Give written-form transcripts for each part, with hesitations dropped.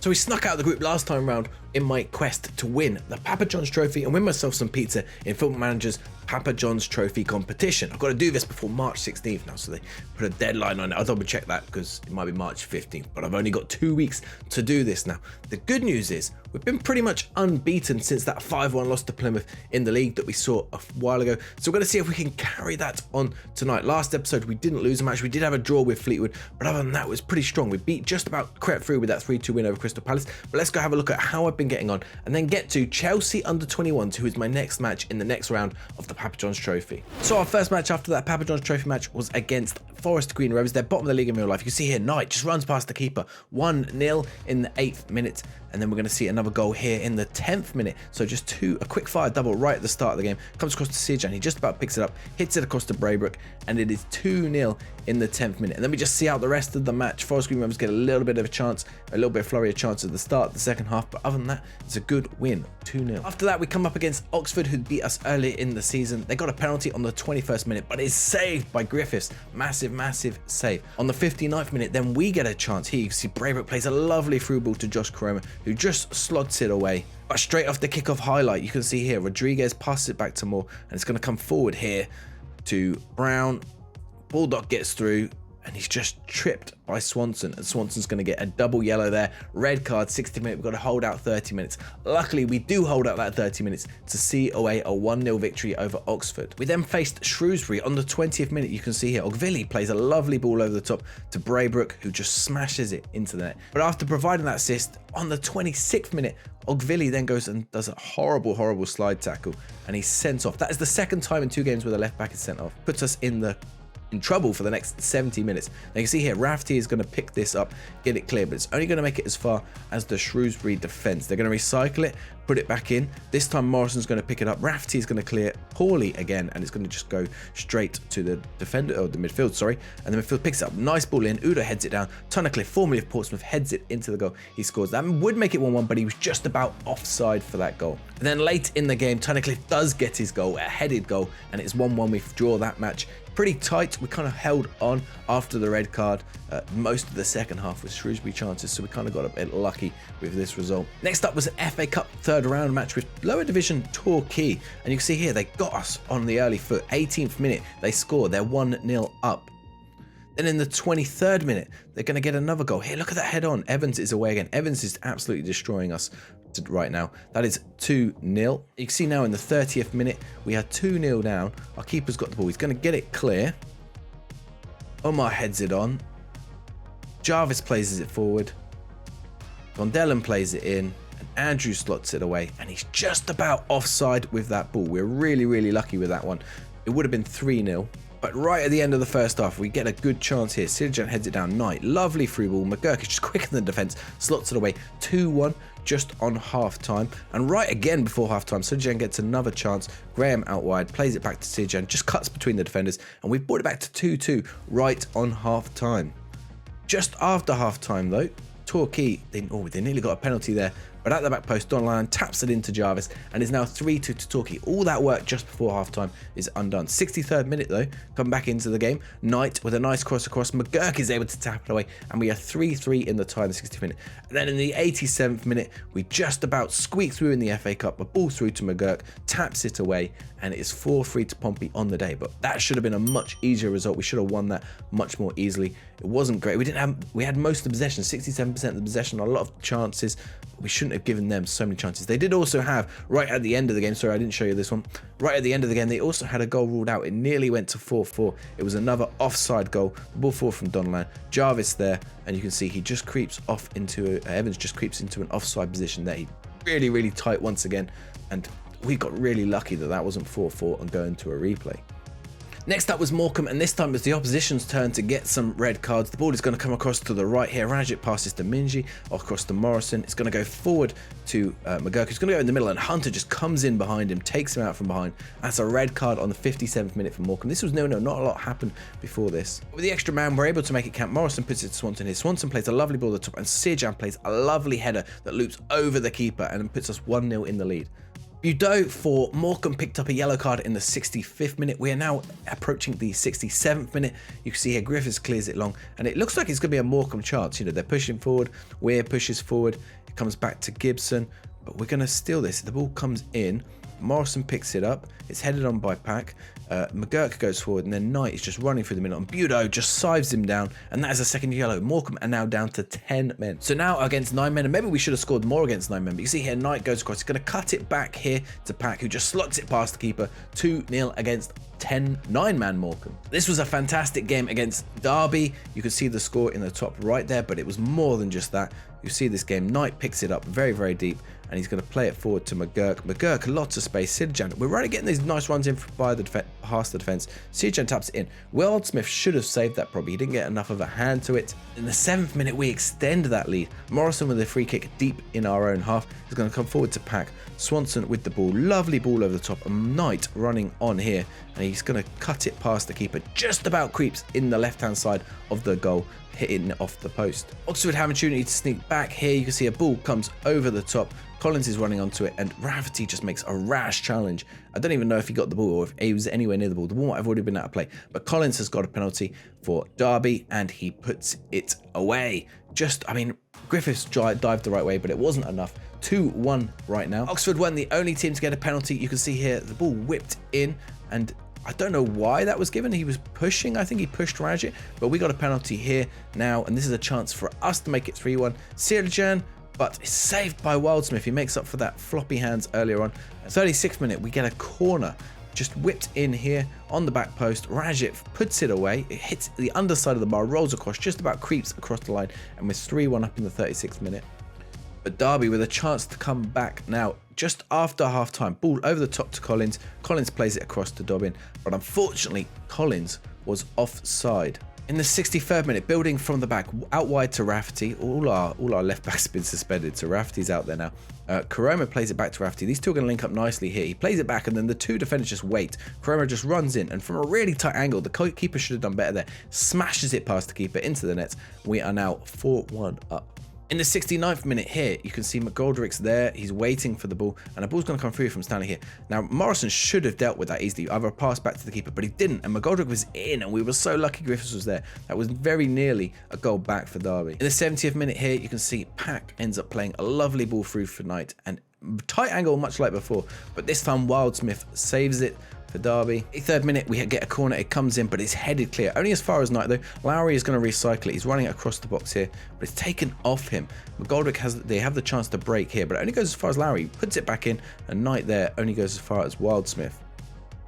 So we snuck out of the group last time round in my quest to win the Papa John's Trophy and win myself some pizza in Football Manager's Papa John's Trophy competition. I've got to do this before March 16th now, so they put a deadline on it. I'll double check that because it might be March 15th, but I've only got 2 weeks to do this now. The good news is we've been pretty much unbeaten since that 5-1 loss to Plymouth in the league that we saw a while ago. So we're going to see if we can carry that on tonight. Last episode, we didn't lose a match. We did have a draw with Fleetwood, but other than that, it was pretty strong. We just about crept through with that 3-2 win over Crystal Palace. But let's go have a look at how I've been getting on and then get to Chelsea U21s, who is my next match in the next round of the Papa John's Trophy. So our first match after that Papa John's Trophy match was against Forest Green Rovers. They're bottom of the league in real life. You can see here, Knight just runs past the keeper. 1-0 in the 8th minute. And then we're going to see another goal here in the 10th minute. So just a quick fire double right at the start of the game. Comes across to Sijan. He just about picks it up, hits it across to Braybrook, and it is 2-0 in the 10th minute. And then we just see out the rest of the match. Forest Green Rovers get a little bit of a chance, a little bit of flurry of chance at the start of the second half. But other than that, it's a good win, 2-0. After that, we come up against Oxford, who beat us earlier in the season. They got a penalty on the 21st minute, but it's saved by Griffiths. Massive, massive save. On the 59th minute, then we get a chance here. You can see Braybrook plays a lovely through ball to Josh Koroma, who just slots it away. But straight off the kickoff highlight, you can see here, Rodriguez passes it back to Moore, and it's going to come forward here to Brown. Baldock gets through, and he's just tripped by Swanson, and Swanson's going to get a double yellow there. Red card, 60 minutes. We've got to hold out 30 minutes. Luckily, we do hold out that 30 minutes to see away a 1-0 victory over Oxford. We then faced Shrewsbury on the 20th minute. You can see here, Ogvilli plays a lovely ball over the top to Braybrook, who just smashes it into the net. But after providing that assist, on the 26th minute, Ogvilli then goes and does a horrible, horrible slide tackle, and he's sent off. That is the second time in 2 games where the left back is sent off. Puts us in trouble for the next 70 minutes. Now you can see here, Rafferty is going to pick this up, get it clear, but it's only going to make it as far as the Shrewsbury defence. They're going to recycle it, put it back in. This time Morrison's going to pick it up. Rafferty is going to clear it poorly again, and it's going to just go straight to the defender, or the midfield, sorry. And the midfield picks it up. Nice ball in. Udo heads it down. Tunnicliffe, formerly of Portsmouth, heads it into the goal. He scores. That would make it 1-1, but he was just about offside for that goal. And then late in the game, Tunnicliffe does get his goal, a headed goal, and it's 1-1. We draw that match. Pretty tight. We kind of held on after the red card. Most of the second half was Shrewsbury chances, so we kind of got a bit lucky with this result. Next up was an FA Cup third round match with lower division Torquay, and you can see here they got us on the early foot. 18th minute they scored. They're 1-0 up. Then in the 23rd minute, they're going to get another goal. Here, look at that head on. Evans is away again. Evans is absolutely destroying us right now. That is 2-0. You can see now in the 30th minute, we are 2-0 down. Our keeper's got the ball. He's going to get it clear. Omar heads it on. Jarvis places it forward. Gondelin plays it in. And Andrew slots it away. And he's just about offside with that ball. We're really, really lucky with that one. It would have been 3-0. But right at the end of the first half, we get a good chance here. Sijan heads it down. Knight, lovely through ball. McGurk is just quicker than the defence. Slots it away. 2-1 just on half time. And right again before half time, Sijan gets another chance. Graham out wide, plays it back to Sijan, just cuts between the defenders. And we've brought it back to 2-2 right on half time. Just after half time though, Torquay, they nearly got a penalty there. But at the back post, Donlan taps it into Jarvis, and is now 3-2 to Torquay. All that work just before halftime is undone. 63rd minute though, come back into the game. Knight with a nice cross across. McGurk is able to tap it away, and we are 3-3 in the tie in the 60th minute. And then in the 87th minute, we just about squeak through in the FA Cup. A ball through to McGurk, taps it away, and it is 4-3 to Pompey on the day. But that should have been a much easier result. We should have won that much more easily. It wasn't great. We had most of the possession, 67% of the possession, a lot of chances. We shouldn't have given them so many chances. They did also have, right at the end of the game, sorry I didn't show you this one, right at the end of the game, they also had a goal ruled out. It nearly went to 4-4. It was another offside goal. The ball forward from Donlan. Jarvis there, and you can see he just creeps off into, Evans just creeps into an offside position there. He really, really tight once again, and we got really lucky that that wasn't 4-4 and going to a replay. Next up was Morecambe, and this time it was the opposition's turn to get some red cards. The ball is going to come across to the right here. Rajit passes to Minji, across to Morrison. It's going to go forward to McGurk, who's going to go in the middle, and Hunter just comes in behind him, takes him out from behind. That's a red card on the 57th minute for Morecambe. This was no, not a lot happened before this. With the extra man, we're able to make it count. Morrison puts it to Swanson here. Swanson plays a lovely ball at the top, and Sijan plays a lovely header that loops over the keeper and puts us 1-0 in the lead. Budo for Morecambe picked up a yellow card in the 65th minute. We are now approaching the 67th minute. You can see here Griffiths clears it long, and it looks like it's going to be a Morecambe chance. You know, they're pushing forward. Weir pushes forward. It comes back to Gibson, but we're going to steal this. The ball comes in. Morrison picks it up. It's headed on by Pack. McGurk goes forward, and then Knight is just running through the middle, and Budo just sives him down, and that is a second yellow. Morecambe are now down to 10 men. So now against 9 men, and maybe we should have scored more against 9 men, but you see here Knight goes across. He's going to cut it back here to Pack, who just slots it past the keeper. 2-0 against 9-man Morecambe. This was a fantastic game against Derby. You can see the score in the top right there, but it was more than just that. You see this game, Knight picks it up very, very deep, and he's going to play it forward to McGurk. McGurk, lots of space. Sidjan, we're already getting these nice runs in by the past the defence. Sidjan taps it in. Wildsmith should have saved that probably. He didn't get enough of a hand to it. In the 7th minute, we extend that lead. Morrison with a free kick deep in our own half. He's going to come forward to Pack. Swanson with the ball. Lovely ball over the top. And Knight running on here. And he's going to cut it past the keeper. Just about creeps in the left-hand side of the goal, hitting off the post. Oxford have an opportunity to sneak back here. You can see a ball comes over the top. Collins is running onto it, and Rafferty just makes a rash challenge. I don't even know if he got the ball or if he was anywhere near the ball. The ball might have already been out of play, but Collins has got a penalty for Derby, and he puts it away. I mean, Griffiths dived the right way, but it wasn't enough. 2-1 right now. Oxford weren't the only team to get a penalty. You can see here the ball whipped in, and I don't know why that was given. He was pushing. I think he pushed Rajit, but we got a penalty here now, and this is a chance for us to make it 3-1. Sirjan, but it's saved by Wildsmith. He makes up for that floppy hands earlier on. At 36th minute, we get a corner just whipped in here on the back post. Rajit puts it away. It hits the underside of the bar, rolls across, just about creeps across the line, and we're 3-1 up in the 36th minute. But Derby with a chance to come back now just after half time. Ball over the top to Collins. Collins plays it across to Dobbin, but unfortunately Collins was offside. In the 63rd minute, building from the back, out wide to Rafferty. All our left backs have been suspended, so Rafferty's out there now. Koroma plays it back to Rafferty. These two are going to link up nicely here. He plays it back, and then the two defenders just wait. Koroma just runs in, and from a really tight angle, the keeper should have done better there. Smashes it past the keeper into the nets. We are now 4-1 up. In the 69th minute here, you can see McGoldrick's there. He's waiting for the ball, and the ball's going to come through from Stanley here. Now, Morrison should have dealt with that easily, either a pass back to the keeper, but he didn't, and McGoldrick was in, and we were so lucky Griffiths was there. That was very nearly a goal back for Derby. In the 70th minute here, you can see Pack ends up playing a lovely ball through for Knight, and tight angle much like before, but this time Wildsmith saves it for Derby. 3rd minute, we get a corner. It comes in, but it's headed clear. Only as far as Knight, though. Lowry is going to recycle it. He's running it across the box here, but it's taken off him. McGoldrick they have the chance to break here, but it only goes as far as Lowry. He puts it back in, and Knight there only goes as far as Wildsmith.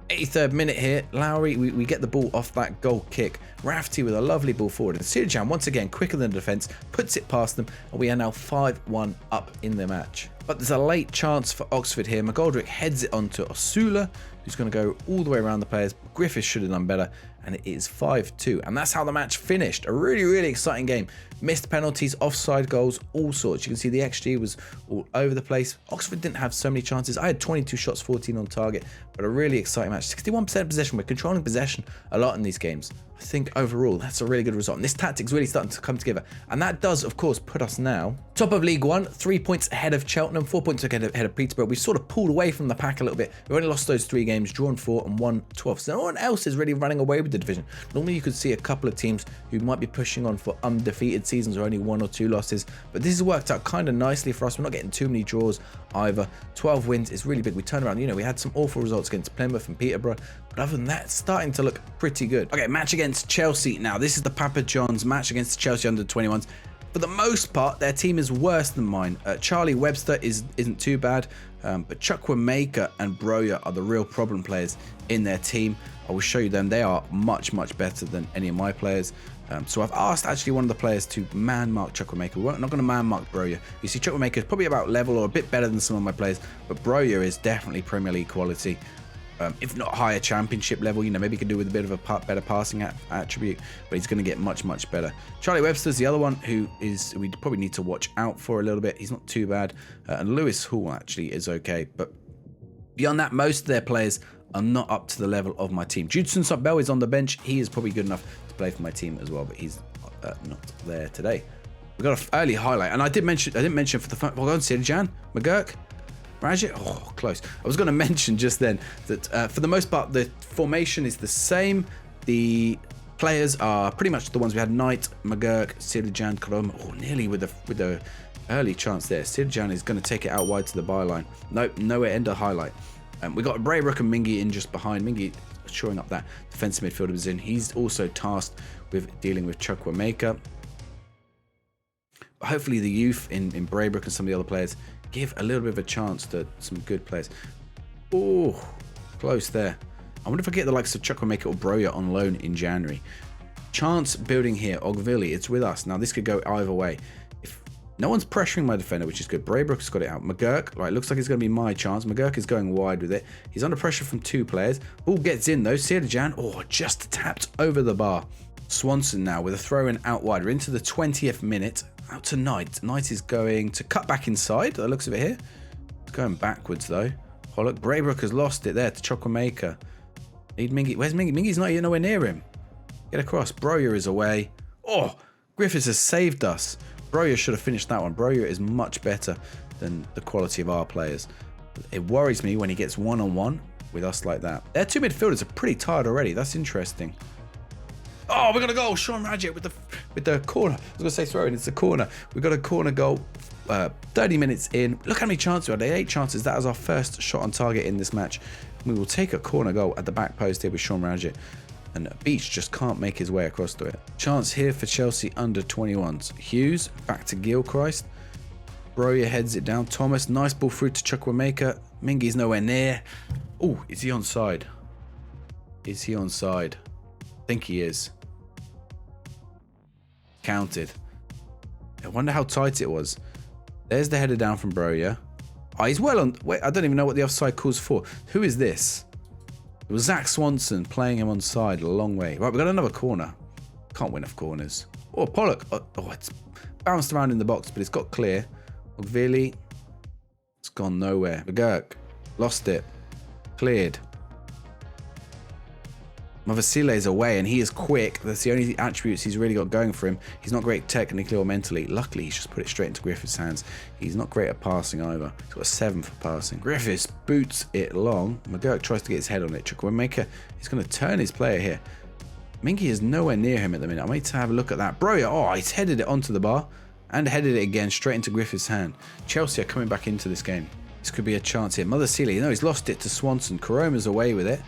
83rd minute here, Lowry, we get the ball off that goal kick. Rafferty with a lovely ball forward, and Sirjan once again quicker than the defence, puts it past them, and we are now 5-1 up in the match. But there's a late chance for Oxford here. McGoldrick heads it onto Osula, who's going to go all the way around the players. Griffiths should have done better, and it is 5-2. And that's how the match finished. A really, really exciting game. Missed penalties, offside goals, all sorts. You can see the XG was all over the place. Oxford didn't have so many chances. I had 22 shots, 14 on target, but a really exciting match. 61% possession. We're controlling possession a lot in these games. I think overall, that's a really good result. And this tactic's really starting to come together. And that does, of course, put us now top of League One, 3 points ahead of Cheltenham, 4 points ahead of Peterborough. We've sort of pulled away from the pack a little bit. We've only lost those 3 games, drawn 4 and won 12. So no one else is really running away with the division. Normally you could see a couple of teams who might be pushing on for undefeated seasons or only 1 or 2 losses. But this has worked out kind of nicely for us. We're not getting too many draws either. 12 wins is really big. We turn around, you know, we had some awful results against Plymouth and Peterborough, but other than that, it's starting to look pretty good. Okay, match against Chelsea. Now, this is the Papa John's match against Chelsea under-21s. For the most part, their team is worse than mine. Charlie Webster isn't too bad, but Chukwuemeka and Broja are the real problem players in their team. I will show you them. They are much, much better than any of my players. So I've asked actually one of the players to man-mark Chukwuemeka. We're not going to man-mark Broja. You see, Chukwuemeka is probably about level or a bit better than some of my players, but Broja is definitely Premier League quality. If not higher championship level, you know, maybe he could do with a bit of a better passing attribute, but he's going to get much, much better. Charlie Webster's the other one who we probably need to watch out for a little bit. He's not too bad. And Lewis Hall actually is okay. But beyond that, most of their players are not up to the level of my team. Judson Sotbell is on the bench. He is probably good enough to play for my team as well, but he's not there today. We've got an early highlight, and I didn't mention for the fun. Well, go on, Jan McGurk. Rajic, oh, close. I was going to mention just then that for the most part, the formation is the same. The players are pretty much the ones we had: Knight, McGurk, Sirjan, Karom. Oh, nearly with the early chance there. Sirjan is going to take it out wide to the byline. Nope, nowhere end of highlight. We got Braybrook and Mingy in just behind. Mingy shoring up that defensive midfielder position. He's also tasked with dealing with Chukwuemeka. Hopefully the youth in Braybrook and some of the other players give a little bit of a chance to some good players. Oh, close there. I wonder if I get the likes of Chukwuemeka or Broja on loan in January. Chance building here. Ogvili, it's with us. Now this could go either way. If no one's pressuring my defender, which is good. Braybrook's got it out. McGurk, right, looks like it's going to be my chance. McGurk is going wide with it. He's under pressure from two players. Ball gets in though. Sirjan, oh, just tapped over the bar. Swanson now with a throw in out wide. We're into the 20th minute. Out to Knight. Knight is going to cut back inside. The looks of it here. It's going backwards though. Oh look, Braybrook has lost it there to Chukwuemeka. Need Mingy. Where's Mingy? Mingy's not even nowhere near him. Get across. Broja is away. Oh, Griffiths has saved us. Broja should have finished that one. Broja is much better than the quality of our players. It worries me when he gets one-on-one with us like that. Their two midfielders are pretty tired already. That's interesting. Oh, we're going to go. Sean Rajic with the corner. I was going to say throw in. It's a corner. We've got a corner goal. 30 minutes in. Look how many chances we had. 8 chances. That is our first shot on target in this match. We will take a corner goal at the back post here with Sean Rajic. And Beach just can't make his way across to it. Chance here for Chelsea under 21s. Hughes back to Gilchrist. Broja heads it down. Thomas, nice ball through to Chukwuemeka. Mingy's nowhere near. Oh, is he onside? Is he onside? I think he is. Counted. I wonder how tight it was. There's the header down from Broja. Oh, he's well on. Wait, I don't even know what the offside calls for. Who is this? It was Zach Swanson playing him onside a long way. Right, we got another corner. Can't win off corners. Oh, Pollock. Oh, it's bounced around in the box, but it's got clear. Ogvili. It's gone nowhere. McGurk. Lost it. Cleared. Mavasile is away and he is quick. That's the only attributes he's really got going for him. He's not great technically or mentally. Luckily, he's just put it straight into Griffiths' hands. He's not great at passing either. He's got a 7 for passing. Griffiths boots it long. McGurk tries to get his head on it. Chukwuemeka is going to turn his player here. Mingy is nowhere near him at the minute. I need to have a look at that. Broja, oh, he's headed it onto the bar and headed it again straight into Griffiths' hand. Chelsea are coming back into this game. This could be a chance here. Mavasile, no, he's lost it to Swanson. Karoma's away with it.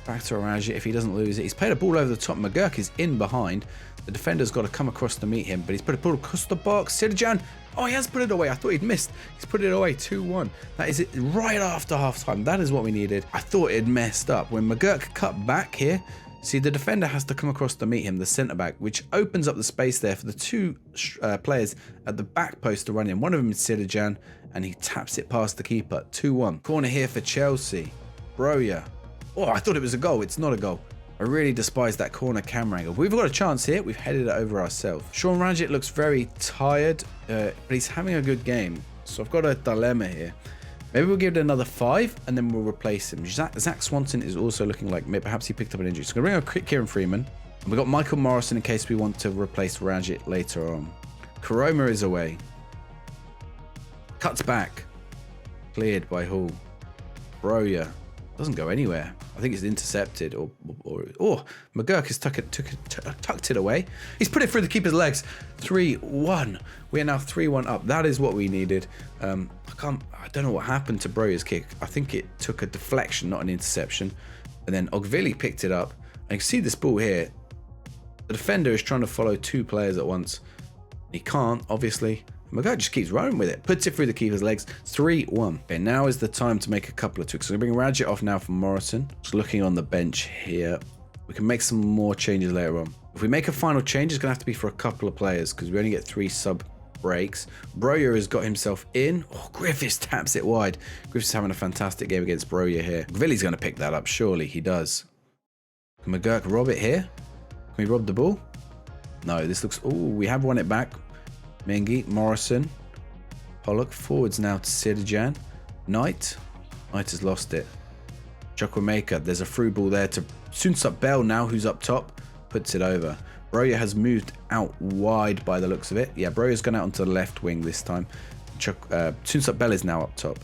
Back to Rajic if he doesn't lose it. He's played a ball over the top. McGurk is in behind. The defender's got to come across to meet him, but he's put a ball across the box. Sirjan, oh, he has put it away. I thought he'd missed. He's put it away 2-1. That is it right after half time. That is what we needed. I thought it messed up. When McGurk cut back here, see, the defender has to come across to meet him, the centre back, which opens up the space there for the two players at the back post to run in. One of them is Sirjan, and he taps it past the keeper. 2-1. Corner here for Chelsea. Broja. Oh, I thought it was a goal. It's not a goal. I really despise that corner camera angle. We've got a chance here. We've headed it over ourselves. Sean Rajic looks very tired, but he's having a good game. So I've got a dilemma here. Maybe we'll give it another 5 and then we'll replace him. Zach Swanson is also looking like perhaps he picked up an injury. So I'm going to bring a quick Kieran Freeman. And we've got Michael Morrison in case we want to replace Rajic later on. Karoma is away. Cuts back. Cleared by Hall. Broja. Doesn't go anywhere. I think it's intercepted or McGurk has tucked it away. He's put it through the keeper's legs. 3-1. We are now 3-1 up. That is what we needed. I don't know what happened to Broja's kick. I think it took a deflection, not an interception. And then Ogvili picked it up. And you can see this ball here. The defender is trying to follow 2 players at once. He can't, obviously. McGurk just keeps running with it. Puts it through the keeper's legs. 3-1. Okay, now is the time to make a couple of tweaks. So I'm going to bring Rajic off now from Morrison. Just looking on the bench here. We can make some more changes later on. If we make a final change, it's going to have to be for a couple of players because we only get 3 sub breaks. Broja has got himself in. Oh, Griffiths taps it wide. Griffiths having a fantastic game against Broja here. Villy's going to pick that up. Surely he does. Can McGurk rob it here? Can we rob the ball? No, this looks... Oh, we have won it back. Mingy, Morrison, Pollock, forwards now to Sirjan. Knight has lost it. Chukwuemeka, there's a through ball there to Sunsup Bell now, who's up top, puts it over. Broja has moved out wide by the looks of it. Yeah, Broja's gone out onto the left wing this time. Sunsup Bell is now up top.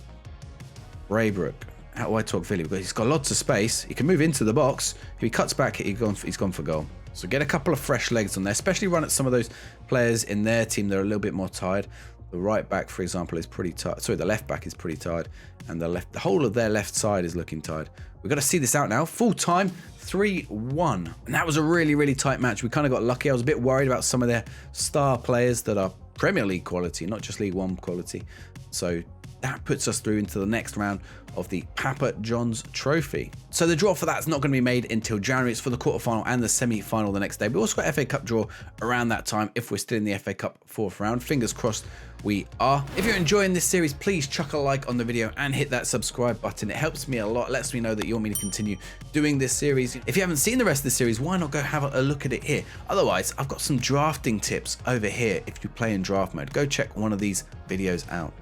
Braybrook. How do I talk Philly? Because he's got lots of space. He can move into the box. If he cuts back, he's gone for goal. So get a couple of fresh legs on there, especially run at some of those players in their team that are a little bit more tired. The right back, for example, is pretty tired. Sorry, the left back is pretty tired. And the whole of their left side is looking tired. We've got to see this out now. Full time, 3-1. And that was a really, really tight match. We kind of got lucky. I was a bit worried about some of their star players that are Premier League quality, not just League One quality. So that puts us through into the next round of the Papa John's Trophy. So the draw for that's not going to be made until January. It's for the quarterfinal and the semi-final the next day. We also got FA Cup draw around that time if we're still in the FA Cup 4th round. Fingers crossed we are. If you're enjoying this series, please chuck a like on the video and hit that subscribe button. It helps me a lot. It lets me know that you want me to continue doing this series. If you haven't seen the rest of the series, why not go have a look at it here? Otherwise, I've got some drafting tips over here if you play in draft mode. Go check one of these videos out.